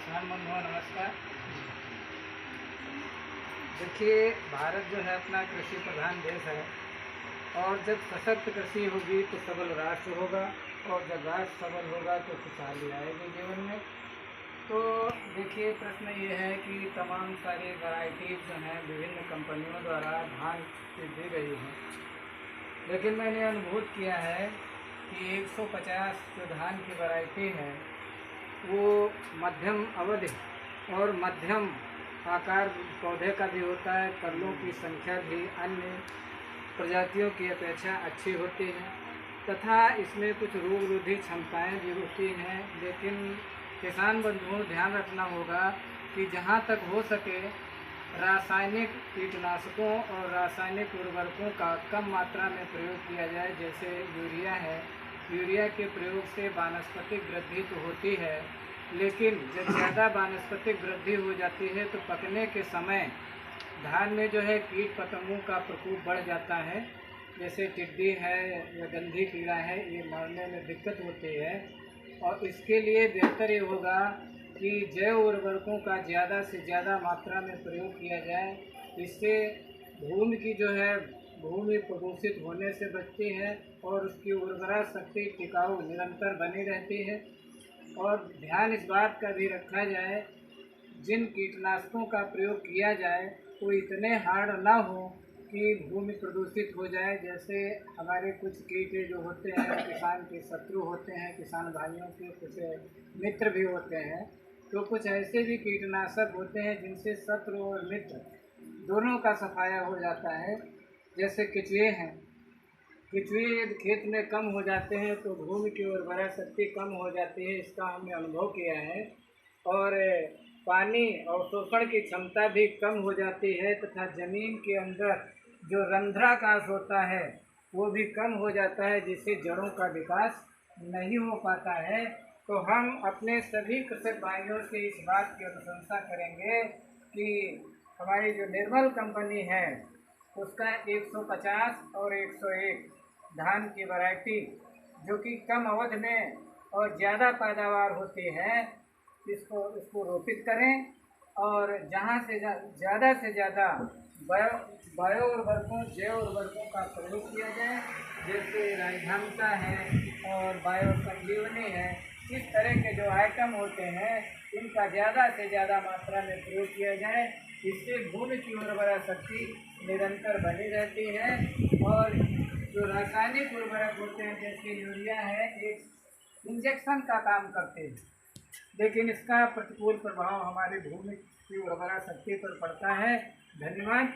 किसान बंधुओं नमस्कार। देखिए, भारत जो है अपना कृषि प्रधान देश है और जब सशक्त कृषि होगी तो सबल राष्ट्र होगा और जब राष्ट्र सबल होगा तो खुशहाली आएगी जीवन में। तो देखिए, प्रश्न ये है कि तमाम सारी वैरायटीज़ जो हैं विभिन्न कंपनियों द्वारा धान की दी गई हैं, लेकिन मैंने अनुभूत किया है कि 150 जो धान की वैरायटी है वो मध्यम अवधि और मध्यम आकार पौधे का भी होता है। कलियों की संख्या भी अन्य प्रजातियों की अपेक्षा अच्छी होती है तथा इसमें कुछ रोग रोधी क्षमताएँ भी होती हैं। लेकिन किसान बंधुओं ध्यान रखना होगा कि जहाँ तक हो सके रासायनिक कीटनाशकों और रासायनिक उर्वरकों का कम मात्रा में प्रयोग किया जाए। जैसे यूरिया है, यूरिया के प्रयोग से वानस्पतिक वृद्धि तो होती है, लेकिन जब ज़्यादा वानस्पतिक वृद्धि हो जाती है तो पकने के समय धान में जो है कीट पतंगों का प्रकोप बढ़ जाता है। जैसे टिड्डी है या गंधी कीड़ा है, ये मारने में दिक्कत होती है। और इसके लिए बेहतर ये होगा कि जैव उर्वरकों का ज़्यादा से ज़्यादा मात्रा में प्रयोग किया जाए। इससे भूमि की जो है भूमि प्रदूषित होने से बचती है और उसकी उर्वरा शक्ति टिकाऊ निरंतर बनी रहती है। और ध्यान इस बात का भी रखा जाए जिन कीटनाशकों का प्रयोग किया जाए वो इतने हार्ड ना हो कि भूमि प्रदूषित हो जाए। जैसे हमारे कुछ कीट जो होते हैं किसान के शत्रु होते हैं, किसान भाइयों के कुछ मित्र भी होते हैं, तो कुछ ऐसे भी कीटनाशक होते हैं जिनसे शत्रु और मित्र दोनों का सफाया हो जाता है। जैसे केंचुए हैं, केंचुए यदि खेत में कम हो जाते हैं तो भूमि की उर्वरा शक्ति कम हो जाती है, इसका हमने अनुभव किया है। और पानी अवशोषण की क्षमता भी कम हो जाती है तथा ज़मीन के अंदर जो रंध्राकाश होता है वो भी कम हो जाता है, जिससे जड़ों का विकास नहीं हो पाता है। तो हम अपने सभी कृषक भाइयों से इस बात की अनुशंसा करेंगे कि हमारी जो निर्मल कंपनी है उसका 150 और 101 धान की वैरायटी जो कि कम अवधि में और ज़्यादा पैदावार होती है, इसको रोपित करें। और जहाँ से ज़्यादा से ज़्यादा बायो उर्वरकों जैव उर्वरकों का प्रयोग किया जाए, जैसे राइजामता है और बायो संजीवनी है। इस तरह के जो आइटम होते हैं इनका ज़्यादा से ज़्यादा मात्रा में प्रयोग किया जाए। इससे भूमि की उर्वरा शक्ति निरंतर बनी रहती है। और जो रासायनिक उर्वरक होते हैं जैसे यूरिया है, एक इंजेक्शन का काम करते हैं, लेकिन इसका प्रतिकूल प्रभाव हमारी भूमि की उर्वरा शक्ति पर पड़ता है। धन्यवाद।